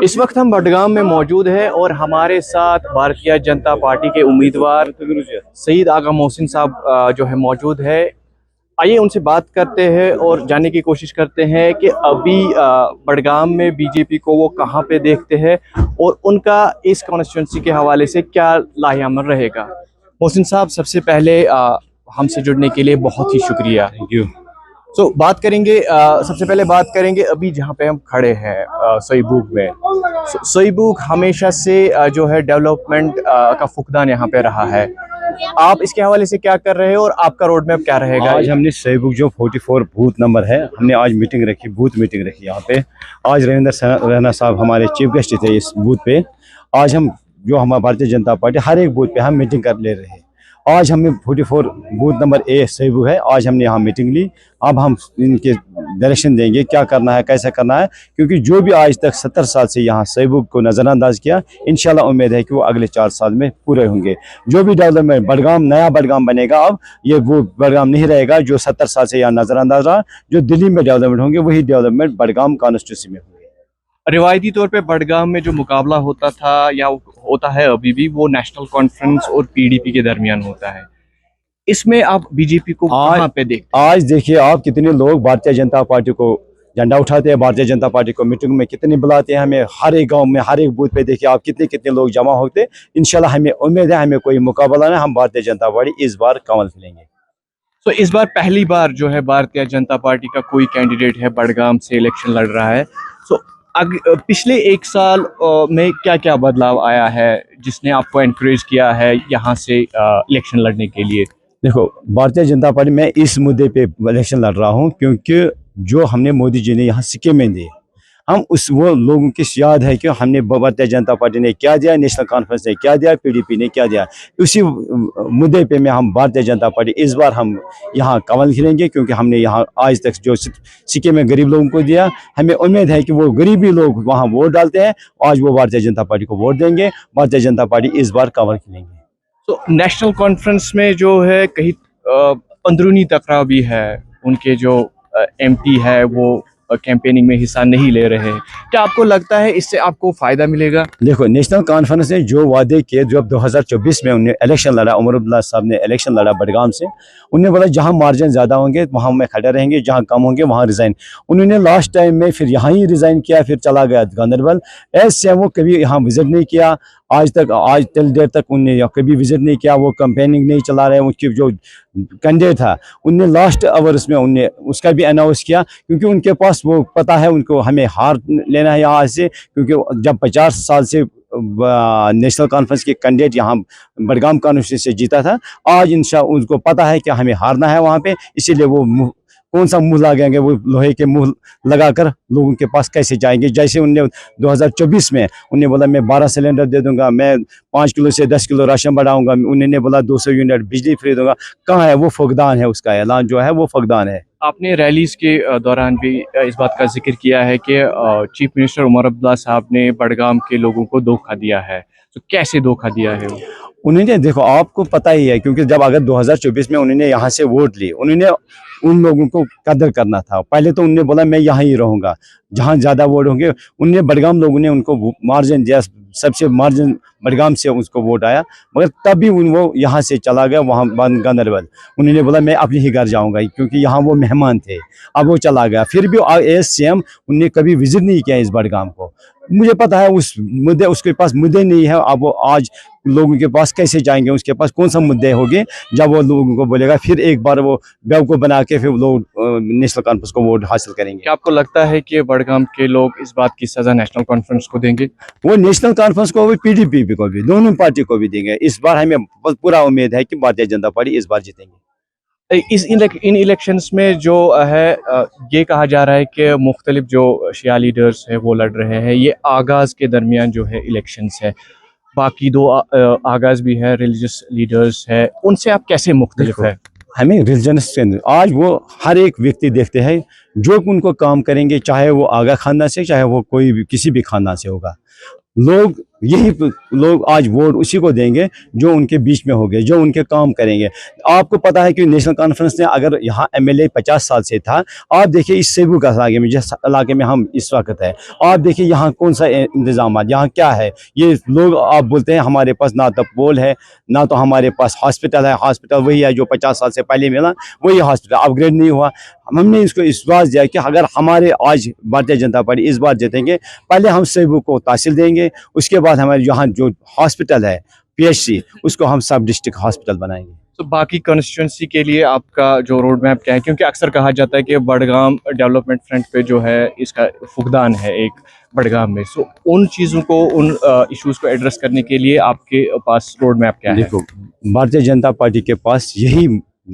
इस वक्त हम बडगाम में मौजूद हैं और हमारे साथ भारतीय जनता पार्टी के उम्मीदवार सईद आगा मोहसिन साहब जो है मौजूद है। आइए उनसे बात करते हैं और जानने की कोशिश करते हैं कि अभी बडगाम में बीजेपी को वो कहां पे देखते हैं और उनका इस कॉन्स्टिट्यूंसी के हवाले से क्या लाहेअमल रहेगा। मोहसिन साहब, सबसे पहले हमसे जुड़ने के लिए बहुत ही शुक्रिया। Thank you. बात करेंगे सबसे पहले बात करेंगे अभी जहाँ पे हम खड़े हैं सोईबुग में। सोईबुग हमेशा से जो है डेवलपमेंट का फुकदान यहाँ पे रहा है। आप इसके हवाले से क्या कर रहे हैं और आपका रोड मैप क्या रहेगा? आज हमने सोईबुग जो 44 बूथ नंबर है, हमने आज मीटिंग रखी, बूथ मीटिंग रखी यहाँ पे। आज रविंद्र रैना साहब हमारे चीफ गेस्ट थे इस बूथ पे। आज हम जो हमारी भारतीय जनता पार्टी हर एक बूथ पे हम मीटिंग कर ले रहे हैं। आज हमें 44 बूथ नंबर ए सोईबुग है, आज हमने यहाँ मीटिंग ली। अब हम इनके डायरेक्शन देंगे क्या करना है, कैसे करना है, क्योंकि जो भी आज तक 70 साल से यहाँ सोईबुग को नज़रअंदाज किया, इंशाल्लाह उम्मीद है कि वो अगले 4 साल में पूरे होंगे। जो भी डेवलपमेंट बडगाम नया बडगाम बनेगा, अब ये वो बडगाम नहीं रहेगा जो 70 साल से यहाँ नज़रअंदाज रहा। जो दिल्ली में डेवलपमेंट होंगे वही डेवलपमेंट बडगाम कॉन्स्टिट्यूंसी में होंगे। रिवायती तौर पे बडगाम में जो मुकाबला होता था या होता है अभी भी, वो नेशनल कॉन्फ्रेंस और पीडीपी के दरमियान होता है। इसमें आप बीजेपी को कहां पे देखते हैं? आज देखिए आप कितने लोग भारतीय जनता पार्टी को झंडा उठाते हैं, भारतीय जनता पार्टी को मीटिंग में कितने बुलाते हैं। हमें हर एक गांव में हर एक बूथ पे देखिए आप कितने कितने लोग जमा होते हैं। इंशाल्लाह हमें उम्मीद है हमें कोई मुकाबला नहीं, हम भारतीय जनता पार्टी इस बार कमल खिलेंगे। तो इस बार पहली बार जो है भारतीय जनता पार्टी का कोई कैंडिडेट है बडगाम से इलेक्शन लड़ रहा है। पिछले 1 साल में क्या क्या बदलाव आया है जिसने आपको एनकरेज किया है यहाँ से इलेक्शन लड़ने के लिए? देखो, भारतीय जनता पार्टी में इस मुद्दे पे इलेक्शन लड़ रहा हूँ क्योंकि जो हमने मोदी जी ने यहाँ स्कीमें दी, हम वो लोगों की याद है कि हमने भारतीय जनता पार्टी ने क्या दिया, नेशनल कॉन्फ्रेंस ने क्या दिया, पीडीपी ने क्या दिया। उसी मुद्दे पे में हम भारतीय जनता पार्टी इस बार हम यहाँ कमल खिलेंगे, क्योंकि हमने यहाँ आज तक जो स्कीमें गरीब लोगों को दिया, हमें उम्मीद है कि वो गरीबी लोग वहाँ वोट डालते हैं, आज वो भारतीय जनता पार्टी को वोट देंगे। भारतीय जनता पार्टी इस बार कमल खिलेंगे। तो नेशनल कॉन्फ्रेंस में जो है कहीं अंदरूनी टकराव भी है, उनके जो एमपी है वो कैंपेनिंग में हिस्सा नहीं ले रहे हैं। क्या आपको लगता है इससे आपको फायदा मिलेगा? देखो, नेशनल कॉन्फ्रेंस ने जो वादे किए, जब 2024 में उन्हें इलेक्शन लड़ा, उमर अब्दुल्ला साहब ने इलेक्शन लड़ा बडगाम से, उन्होंने बोला जहां मार्जिन ज़्यादा होंगे वहां में खड़े रहेंगे, जहां कम होंगे वहां रिज़ाइन। उन्होंने लास्ट टाइम में फिर यहाँ ही रिज़ाइन किया, फिर चला गया गांधरबल। ऐसे वो कभी यहाँ विजिट नहीं किया आज तक, आज टिल देर तक उन्हें कभी विजिट नहीं किया। वो कैंपेनिंग नहीं चला रहे। उनकी जो कैंडिडेट था उनने लास्ट आवर्स में उनने उसका भी अनाउंस किया, क्योंकि उनके पास वो पता है उनको हमें हार लेना है यहाँ से, क्योंकि जब 50 साल से नेशनल कॉन्फ्रेंस के कैंडिडेट यहाँ बडगाम कॉन्स्टिट्यूंसी से जीता था, आज इंशाल्लाह उनको पता है कि हमें हारना है वहाँ पे। इसीलिए वो कौन सा मुंह लगाएंगे, वो लोहे के मुंह लगाकर लोगों के पास कैसे जाएंगे। जैसे उनने 2024 में उन्होंने बोला मैं 12 सिलेंडर दे दूंगा, मैं 5 किलो से 10 किलो राशन बढ़ाऊंगा, उन्होंने बोला 200 यूनिट बिजली फ्री दूंगा। कहाँ है वो फुकदान है, उसका ऐलान जो है वो फुकदान है। आपने रैलीज के दौरान भी इस बात का जिक्र किया है कि चीफ मिनिस्टर उमर अब्दुल्ला साहब ने बडगाम के लोगों को धोखा दिया है। तो कैसे धोखा दिया है उन्होंने? देखो, आपको पता ही है, क्योंकि जब अगर 2024 में उन्होंने यहाँ से वोट ली, उन्होंने उन लोगों को कदर करना था। पहले तो उन्होंने बोला मैं यहाँ ही रहूँगा जहाँ ज़्यादा वोट होंगे। उन्होंने बडगाम लोगों ने उनको मार्जिन दिया, सबसे मार्जिन बडगाम से उसको वोट आया, मगर तब भी वो यहाँ से चला गया वहाँ गांधरबल। उन्होंने बोला मैं अपने ही घर जाऊँगा, क्योंकि यहाँ वो मेहमान थे। अब वो चला गया। फिर भी एस सीएम उन्होंने कभी विजिट नहीं किया इस बडगाम को। मुझे पता है उस मुद्दे, उसके पास मुद्दे नहीं है। अब वो आज लोगों के पास कैसे जाएंगे, उसके पास कौन सा मुद्दे होंगे जब वो लोगों को बोलेगा। फिर एक बार वो बेवकूफ़ बना के फिर लोग नेशनल कॉन्फ्रेंस को वोट हासिल करेंगे। क्या आपको लगता है कि बडगाम के लोग इस बात की सजा नेशनल कॉन्फ्रेंस को देंगे? वो नेशनल कॉन्फ्रेंस को भी, पीडीपी को भी, दोनों पार्टी को भी देंगे। इस बार हमें पूरा उम्मीद है कि भारतीय जनता पार्टी इस बार जीतेंगे। इन इलेक्शंस में जो है ये कहा जा रहा है कि मुख्तलिफ जो शिया लीडर्स हैं वो लड़ रहे हैं। ये आगाज़ के दरमियान जो है इलेक्शंस है, बाकी 2 आगाज़ भी है, रिलीजियस लीडर्स है, उनसे आप कैसे मुख्तलिफ है? हमें रिलीजन्स के अंदर आज वो हर एक व्यक्ति देखते हैं जो उनको काम करेंगे, चाहे वो आगा खानदान से, चाहे वो कोई भी किसी भी खानदान से होगा। लोग यही लोग आज वोट उसी को देंगे जो उनके बीच में होंगे, जो उनके काम करेंगे। आपको पता है कि नेशनल कॉन्फ्रेंस ने अगर यहाँ एमएलए 50 साल से था, आप देखिए इस सेबू का इलाके में, जिस इलाके में हम इस वक्त है, आप देखिए यहाँ कौन सा इंतजाम, यहाँ क्या है। ये लोग आप बोलते हैं हमारे पास ना तो पोल है, ना तो हमारे पास हॉस्पिटल है। हॉस्पिटल वही है जो 50 साल से पहले मिला, वही हॉस्पिटल अपग्रेड नहीं हुआ। हमने इसको विश्वास दिया कि अगर हमारे आज भारतीय जनता पार्टी इस बार जीतेंगे, पहले हम सेबू को तहसील देंगे, उसके बाद हमारे यहाँ जो हॉस्पिटल है पीएचसी, उसको हम सब डिस्ट्रिक्ट हॉस्पिटल बनाएंगे। तो बाकी कॉन्स्टिट्यूंसी के लिए आपका जो रोड मैप क्या है, क्योंकि अक्सर कहा जाता है कि बड़गाम डेवलपमेंट फ्रंट पे जो है इसका फुकदान है एक बड़गाम में, सो उन चीज़ों को, उन इश्यूज़ को एड्रेस करने के लिए आपके पास रोड मैप क्या है? देखो, भारतीय जनता पार्टी के पास यही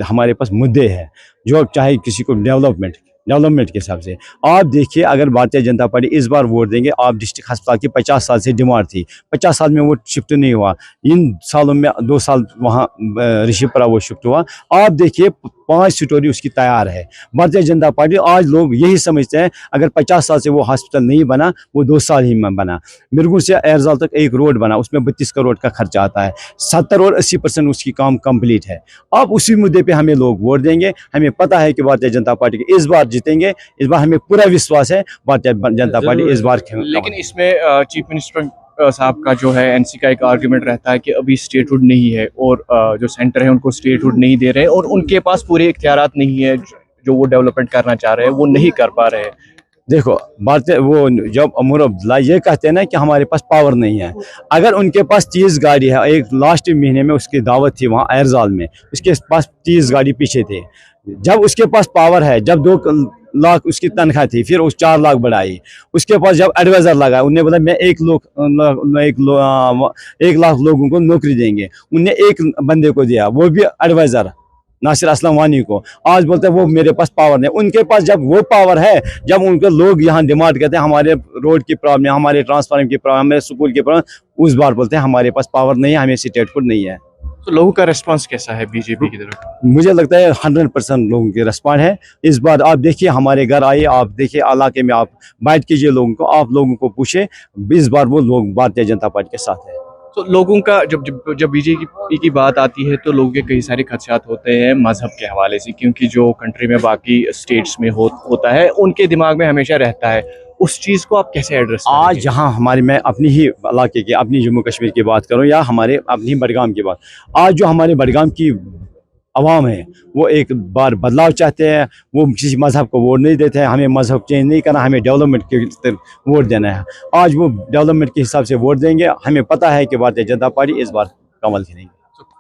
हमारे पास मुद्दे हैं, जो चाहे किसी को डेवलपमेंट के हिसाब से। आप देखिए, अगर भारतीय जनता पार्टी इस बार वोट देंगे, आप डिस्ट्रिक्ट अस्पताल की 50 साल से डिमांड थी, 50 साल में वो शिफ्ट नहीं हुआ, इन सालों में 2 साल वहाँ ऋषिपुरा वो शिफ्ट हुआ। आप देखिए 5 स्टोरी उसकी तैयार है। भारतीय जनता पार्टी, आज लोग यही समझते हैं अगर 50 साल से वो हॉस्पिटल नहीं बना, वो 2 साल ही में बना। मिर्गुल से एयरजाल तक एक रोड बना, उसमें 32 करोड़ का खर्चा आता है, 70 और 80% उसकी काम कंप्लीट है। आप उसी मुद्दे पे हमें लोग वोट देंगे। हमें पता है कि भारतीय जनता पार्टी के इस बार जीतेंगे, इस बार हमें पूरा विश्वास है भारतीय जनता पार्टी इस बार। लेकिन इसमें चीफ मिनिस्टर साहब का जो है, एनसी का एक आर्गुमेंट रहता है कि अभी स्टेटहुड नहीं है और जो सेंटर है उनको स्टेटहुड नहीं दे रहे हैं और उनके पास पूरे इख्तियारात नहीं है, जो वो डेवलपमेंट करना चाह रहे हैं वो नहीं कर पा रहे हैं। देखो, भारतीय वो जब उमर अब्दुल्ला ये कहते हैं ना कि हमारे पास पावर नहीं है, अगर उनके पास 30 गाड़ी है, एक लास्ट महीने में उसकी दावत थी वहाँ एयरजाल में, उसके पास 30 गाड़ी पीछे थे। जब उसके पास पावर है, जब 2 लाख उसकी तनख्वाह थी, फिर उस 4 लाख बढ़ाई। उसके पास जब एडवाइजर लगा, उन्हें बोला मैं 1 लाख लोगों को नौकरी देंगे, उन्हें एक बंदे को दिया, वो भी एडवाइजर नासिर असलम वानी को। आज बोलते हैं वो मेरे पास पावर नहीं। उनके पास जब वो पावर है, जब उनके लोग यहाँ डिमांड करते हैं हमारे रोड की प्रॉब्लम, हमारे ट्रांसफार्मर की प्रॉब्लम, हमारे स्कूल की प्रॉब्लम, उस बार बोलते हैं हमारे पास पावर नहीं है, हमें स्टेटहुड नहीं है। तो लोगों का रिस्पांस कैसा है बीजेपी की तरफ? मुझे लगता है 100% लोगों के रिस्पांस है इस बार। आप देखिए हमारे घर आइए, आप देखिए इलाके में, आप बात कीजिए लोगों को, आप लोगों को पूछे, इस बार वो लोग भारतीय जनता पार्टी के साथ है। तो लोगों का जब बीजेपी की बात आती है तो लोगों के कई सारे खदशात होते हैं मजहब के हवाले से, क्योंकि जो कंट्री में बाकी स्टेट्स में होता है उनके दिमाग में हमेशा रहता है। उस चीज़ को आप कैसे एड्रेस करेंगे? आज जहाँ हमारे, मैं अपनी ही इलाके की, अपनी जम्मू कश्मीर की बात करूँ या हमारे अपनी बडगाम की बात, आज जो हमारे बडगाम की अवाम है वो एक बार बदलाव चाहते हैं, वो किसी मज़हब को वोट नहीं देते हैं। हमें मज़हब चेंज नहीं करना, हमें डेवलपमेंट के वोट देना है। आज वो डेवलपमेंट के हिसाब से वोट देंगे। हमें पता है कि भारतीय जनता पार्टी इस बार कमल खिलेंगे।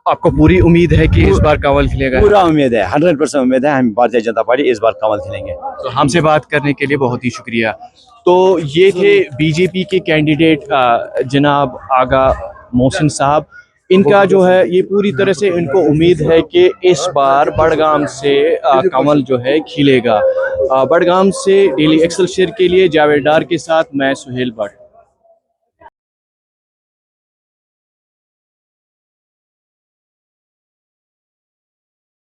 आपको पूरी उम्मीद है कि इस बार कमल खिलेगा? पूरा उम्मीद है, 100% उम्मीद है, हम भारतीय जनता पार्टी इस बार कमल खिलेंगे। तो हमसे बात करने के लिए बहुत ही शुक्रिया। तो ये थे बीजेपी के कैंडिडेट जनाब आगा मोहसिन साहब। इनका जो है ये पूरी तरह से इनको उम्मीद है कि इस बार बडगाम से कमल जो है खिलेगा। बडगाम से डेली एक्सेलसियर के लिए जावेद डार के साथ मैं सुहेल भट्ट।